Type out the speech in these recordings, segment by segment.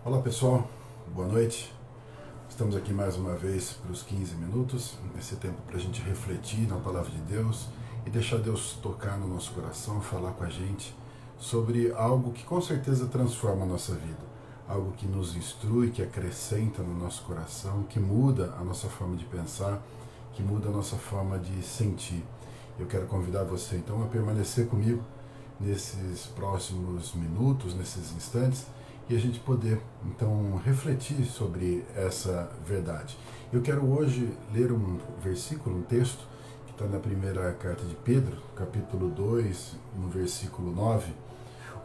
Olá pessoal, boa noite. Estamos aqui mais uma vez para os 15 minutos, esse tempo para a gente refletir na Palavra de Deus e deixar Deus tocar no nosso coração, falar com a gente sobre algo que com certeza transforma a nossa vida, algo que nos instrui, que acrescenta no nosso coração, que muda a nossa forma de pensar, que muda a nossa forma de sentir. Eu quero convidar você então a permanecer comigo nesses próximos minutos, nesses instantes, e a gente poder, então, refletir sobre essa verdade. Eu quero hoje ler um versículo, um texto, que está na primeira carta de Pedro, capítulo 2, no versículo 9,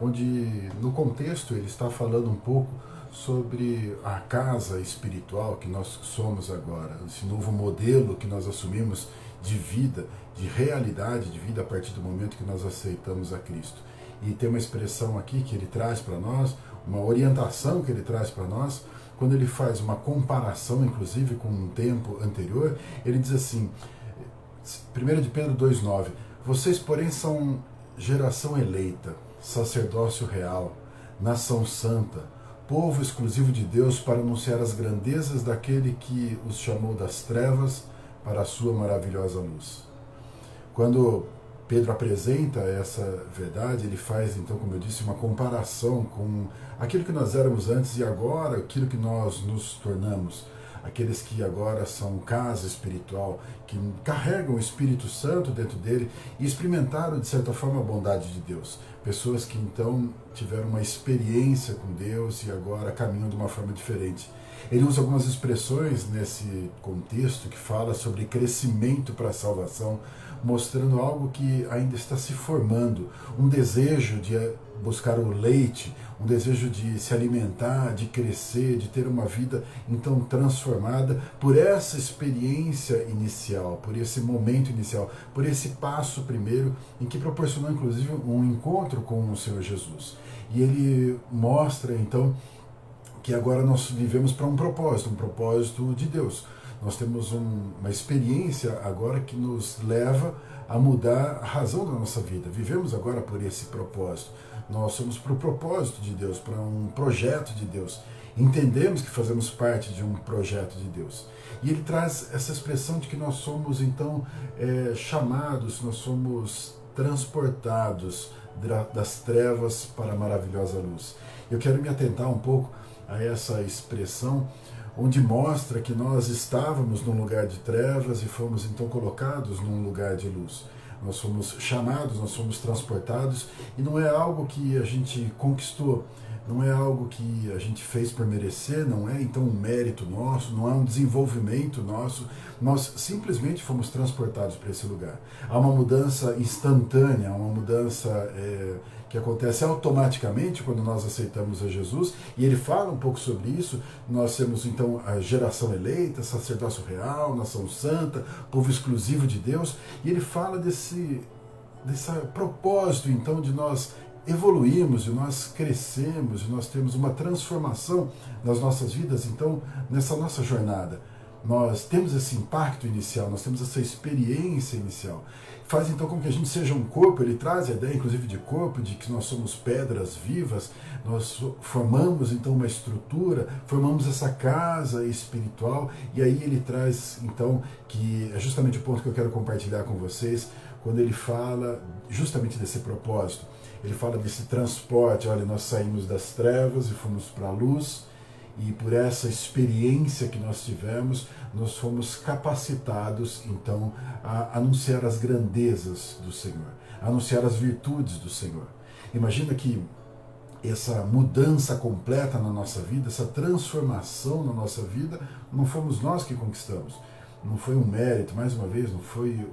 onde, no contexto, ele está falando um pouco sobre a casa espiritual que nós somos agora, esse novo modelo que nós assumimos de vida, de realidade de vida a partir do momento que nós aceitamos a Cristo. E tem uma expressão aqui que ele traz para nós, uma orientação que ele traz para nós, quando ele faz uma comparação, inclusive, com um tempo anterior, ele diz assim, 1 de Pedro 2,9, vocês, porém, são geração eleita, sacerdócio real, nação santa, povo exclusivo de Deus para anunciar as grandezas daquele que os chamou das trevas para a sua maravilhosa luz. Quando Pedro apresenta essa verdade, ele faz, então, como eu disse, uma comparação com aquilo que nós éramos antes e agora, aquilo que nós nos tornamos. Aqueles que agora são casa espiritual, que carregam o Espírito Santo dentro dele e experimentaram, de certa forma, a bondade de Deus. Pessoas que, então, tiveram uma experiência com Deus e agora caminham de uma forma diferente. Ele usa algumas expressões nesse contexto que fala sobre crescimento para a salvação, mostrando algo que ainda está se formando, um desejo de buscar o leite, um desejo de se alimentar, de crescer, de ter uma vida então transformada por essa experiência inicial, por esse momento inicial, por esse passo primeiro em que proporcionou inclusive um encontro com o Senhor Jesus. E ele mostra então que agora nós vivemos para um propósito de Deus. Nós temos uma experiência agora que nos leva a mudar a razão da nossa vida. Vivemos agora por esse propósito. Nós somos para o propósito de Deus, para um projeto de Deus. Entendemos que fazemos parte de um projeto de Deus. E ele traz essa expressão de que nós somos, então, chamados, nós somos transportados das trevas para a maravilhosa luz. Eu quero me atentar um pouco a essa expressão, onde mostra que nós estávamos num lugar de trevas e fomos então colocados num lugar de luz. Nós fomos chamados, nós fomos transportados, e não é algo que a gente conquistou, não é algo que a gente fez por merecer, não é então um mérito nosso, não é um desenvolvimento nosso, nós simplesmente fomos transportados para esse lugar. Há uma mudança instantânea, uma mudança que acontece automaticamente quando nós aceitamos a Jesus, e ele fala um pouco sobre isso. Nós temos então a geração eleita, sacerdócio real, nação santa, povo exclusivo de Deus, e ele fala desse propósito então de nós evoluirmos, de nós crescermos, de nós termos uma transformação nas nossas vidas, então, nessa nossa jornada. Nós temos esse impacto inicial, nós temos essa experiência inicial. Faz então com que a gente seja um corpo, ele traz a ideia inclusive de corpo, de que nós somos pedras vivas, nós formamos então uma estrutura, formamos essa casa espiritual, e aí ele traz então, que é justamente o ponto que eu quero compartilhar com vocês, quando ele fala justamente desse propósito. Ele fala desse transporte, olha, nós saímos das trevas e fomos para a luz, e por essa experiência que nós tivemos, nós fomos capacitados, então, a anunciar as grandezas do Senhor, a anunciar as virtudes do Senhor. Imagina que essa mudança completa na nossa vida, essa transformação na nossa vida, não fomos nós que conquistamos. Não foi um mérito, mais uma vez, não foi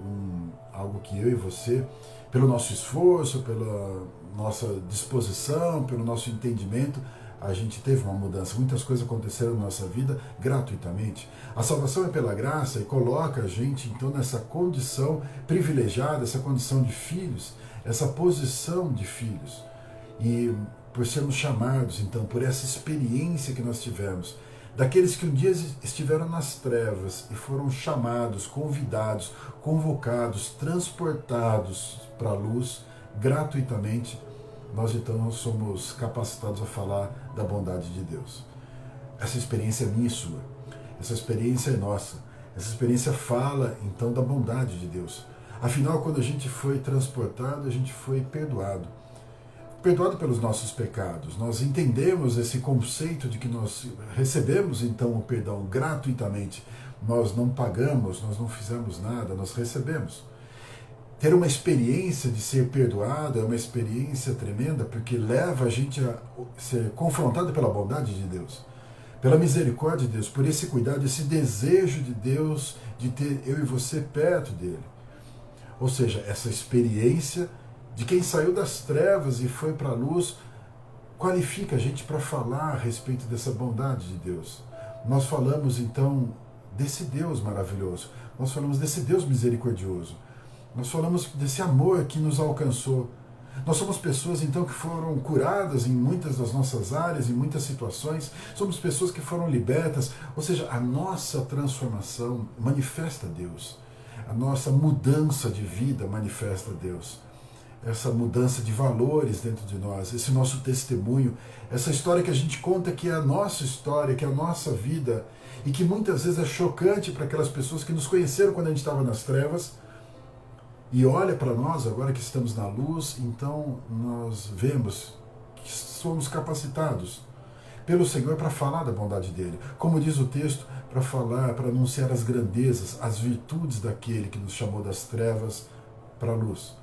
algo que eu e você, pelo nosso esforço, pela nossa disposição, pelo nosso entendimento, a gente teve uma mudança. Muitas coisas aconteceram na nossa vida gratuitamente. A salvação é pela graça e coloca a gente, então, nessa condição privilegiada, essa condição de filhos, essa posição de filhos. E por sermos chamados, então, por essa experiência que nós tivemos, daqueles que um dia estiveram nas trevas e foram chamados, convidados, convocados, transportados para a luz gratuitamente, nós então somos capacitados a falar da bondade de Deus. Essa experiência é minha e sua. Essa experiência é nossa. Essa experiência fala, então, da bondade de Deus. Afinal, quando a gente foi transportado, a gente foi perdoado. Perdoado pelos nossos pecados. Nós entendemos esse conceito de que nós recebemos, então, o perdão gratuitamente. Nós não pagamos, nós não fizemos nada, nós recebemos. Ter uma experiência de ser perdoado é uma experiência tremenda, porque leva a gente a ser confrontado pela bondade de Deus, pela misericórdia de Deus, por esse cuidado, esse desejo de Deus de ter eu e você perto dele. Ou seja, essa experiência de quem saiu das trevas e foi para a luz qualifica a gente para falar a respeito dessa bondade de Deus. Nós falamos então desse Deus maravilhoso, nós falamos desse Deus misericordioso, nós falamos desse amor que nos alcançou. Nós somos pessoas, então, que foram curadas em muitas das nossas áreas, em muitas situações. Somos pessoas que foram libertas. Ou seja, a nossa transformação manifesta Deus. A nossa mudança de vida manifesta Deus. Essa mudança de valores dentro de nós, esse nosso testemunho, essa história que a gente conta que é a nossa história, que é a nossa vida, e que muitas vezes é chocante para aquelas pessoas que nos conheceram quando a gente estava nas trevas, e olha para nós agora que estamos na luz, então nós vemos que somos capacitados pelo Senhor para falar da bondade dele. Como diz o texto, para falar, para anunciar as grandezas, as virtudes daquele que nos chamou das trevas para a luz.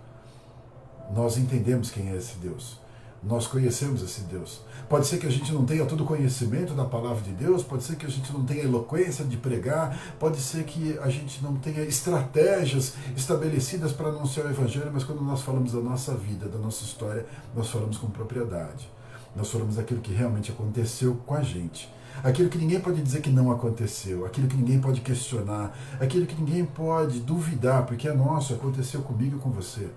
Nós entendemos quem é esse Deus. Nós conhecemos esse Deus. Pode ser que a gente não tenha todo o conhecimento da palavra de Deus, pode ser que a gente não tenha eloquência de pregar, pode ser que a gente não tenha estratégias estabelecidas para anunciar o Evangelho, mas quando nós falamos da nossa vida, da nossa história, nós falamos com propriedade. Nós falamos daquilo que realmente aconteceu com a gente. Aquilo que ninguém pode dizer que não aconteceu, aquilo que ninguém pode questionar, aquilo que ninguém pode duvidar, porque é nosso, aconteceu comigo e com você.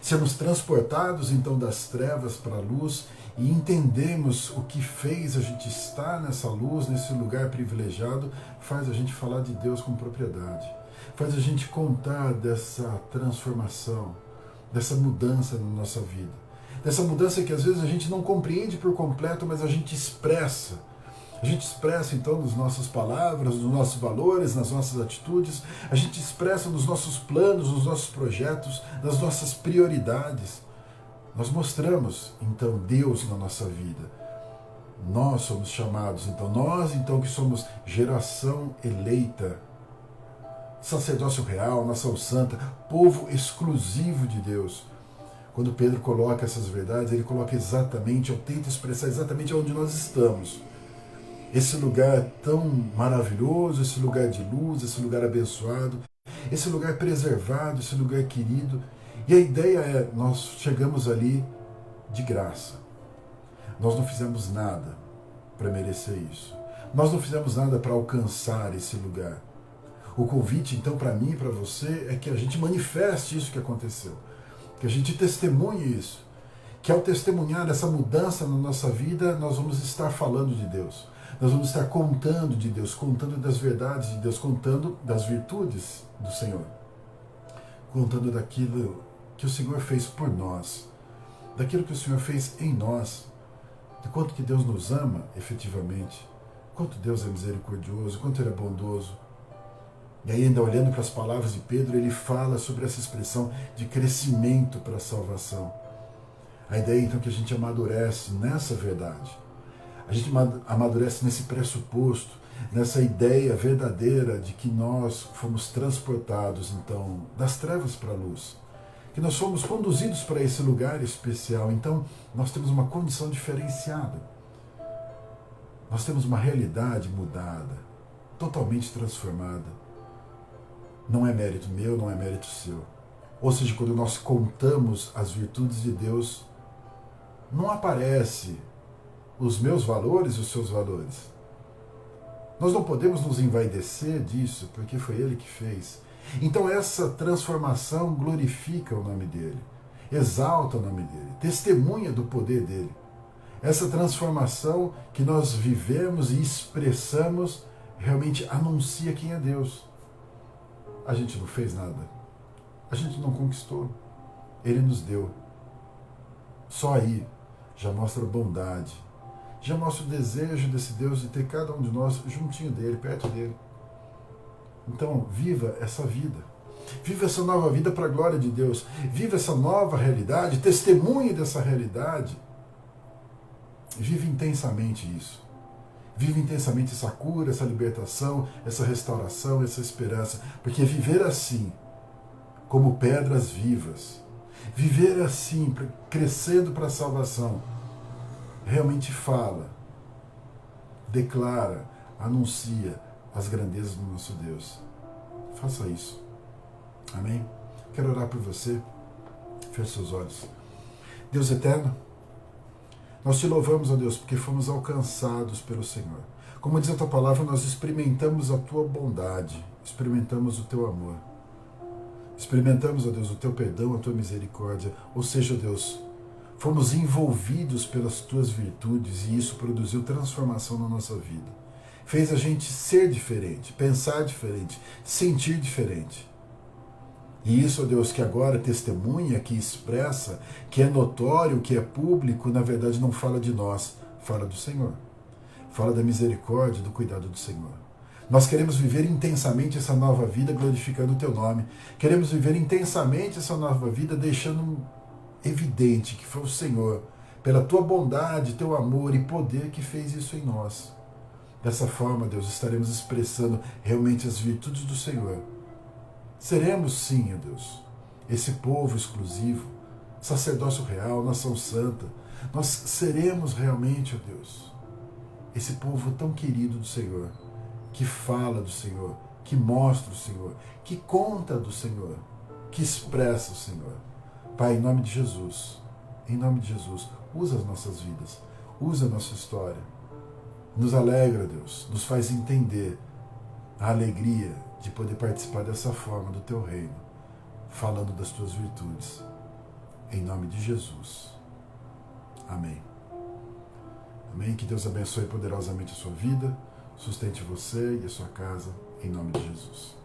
Sermos transportados então das trevas para a luz e entendemos o que fez a gente estar nessa luz, nesse lugar privilegiado, faz a gente falar de Deus com propriedade, faz a gente contar dessa transformação, dessa mudança na nossa vida, dessa mudança que às vezes a gente não compreende por completo, mas a gente expressa. A gente expressa então nas nossas palavras, nos nossos valores, nas nossas atitudes, a gente expressa nos nossos planos, nos nossos projetos, nas nossas prioridades. Nós mostramos então Deus na nossa vida. Nós somos chamados, então, nós então que somos geração eleita, sacerdócio real, nação santa, povo exclusivo de Deus. Quando Pedro coloca essas verdades, ele coloca exatamente, ou tenta expressar exatamente onde nós estamos. Esse lugar tão maravilhoso, esse lugar de luz, esse lugar abençoado, esse lugar preservado, esse lugar querido. E a ideia é, nós chegamos ali de graça. Nós não fizemos nada para merecer isso. Nós não fizemos nada para alcançar esse lugar. O convite, então, para mim e para você, é que a gente manifeste isso que aconteceu. Que a gente testemunhe isso. Que ao testemunhar essa mudança na nossa vida, nós vamos estar falando de Deus. Nós vamos estar contando de Deus, contando das verdades de Deus, contando das virtudes do Senhor, contando daquilo que o Senhor fez por nós, daquilo que o Senhor fez em nós, de quanto que Deus nos ama efetivamente, quanto Deus é misericordioso, quanto Ele é bondoso. E aí, ainda olhando para as palavras de Pedro, ele fala sobre essa expressão de crescimento para a salvação. A ideia então que a gente amadurece nessa verdade. A gente amadurece nesse pressuposto, nessa ideia verdadeira de que nós fomos transportados, então, das trevas para a luz. Que nós fomos conduzidos para esse lugar especial. Então, nós temos uma condição diferenciada. Nós temos uma realidade mudada, totalmente transformada. Não é mérito meu, não é mérito seu. Ou seja, quando nós contamos as virtudes de Deus, não aparece os meus valores e os seus valores. Nós não podemos nos envaidecer disso, porque foi Ele que fez. Então essa transformação glorifica o nome dEle, exalta o nome dEle, testemunha do poder dEle. Essa transformação que nós vivemos e expressamos realmente anuncia quem é Deus. A gente não fez nada, a gente não conquistou, Ele nos deu. Só aí já mostra bondade, já mostra o desejo desse Deus de ter cada um de nós juntinho dele, perto dele. Então, viva essa vida. Viva essa nova vida para a glória de Deus. Viva essa nova realidade, testemunhe dessa realidade. Vive intensamente isso. Vive intensamente essa cura, essa libertação, essa restauração, essa esperança. Porque viver assim, como pedras vivas, viver assim, crescendo para a salvação, realmente fala, declara, anuncia as grandezas do nosso Deus. Faça isso. Amém? Quero orar por você. Feche seus olhos. Deus eterno, nós te louvamos, ó Deus, porque fomos alcançados pelo Senhor. Como diz a tua palavra, nós experimentamos a tua bondade, experimentamos o teu amor, experimentamos, ó Deus, o teu perdão, a tua misericórdia. Ou seja, ó Deus, fomos envolvidos pelas tuas virtudes e isso produziu transformação na nossa vida. Fez a gente ser diferente, pensar diferente, sentir diferente. E isso, ó Deus, que agora testemunha, que expressa, que é notório, que é público, na verdade não fala de nós, fala do Senhor. Fala da misericórdia, do cuidado do Senhor. Nós queremos viver intensamente essa nova vida glorificando o teu nome. Queremos viver intensamente essa nova vida deixando evidente que foi o Senhor, pela tua bondade, teu amor e poder que fez isso em nós. Dessa forma, Deus, estaremos expressando realmente as virtudes do Senhor. Seremos sim, ó Deus, esse povo exclusivo, sacerdócio real, nação santa. Nós seremos realmente, ó Deus, esse povo tão querido do Senhor, que fala do Senhor, que mostra o Senhor, que conta do Senhor, que expressa o Senhor. Pai, em nome de Jesus, usa as nossas vidas, usa a nossa história. Nos alegra, Deus, nos faz entender a alegria de poder participar dessa forma do teu reino, falando das tuas virtudes. Em nome de Jesus. Amém. Amém. Que Deus abençoe poderosamente a sua vida, sustente você e a sua casa, em nome de Jesus.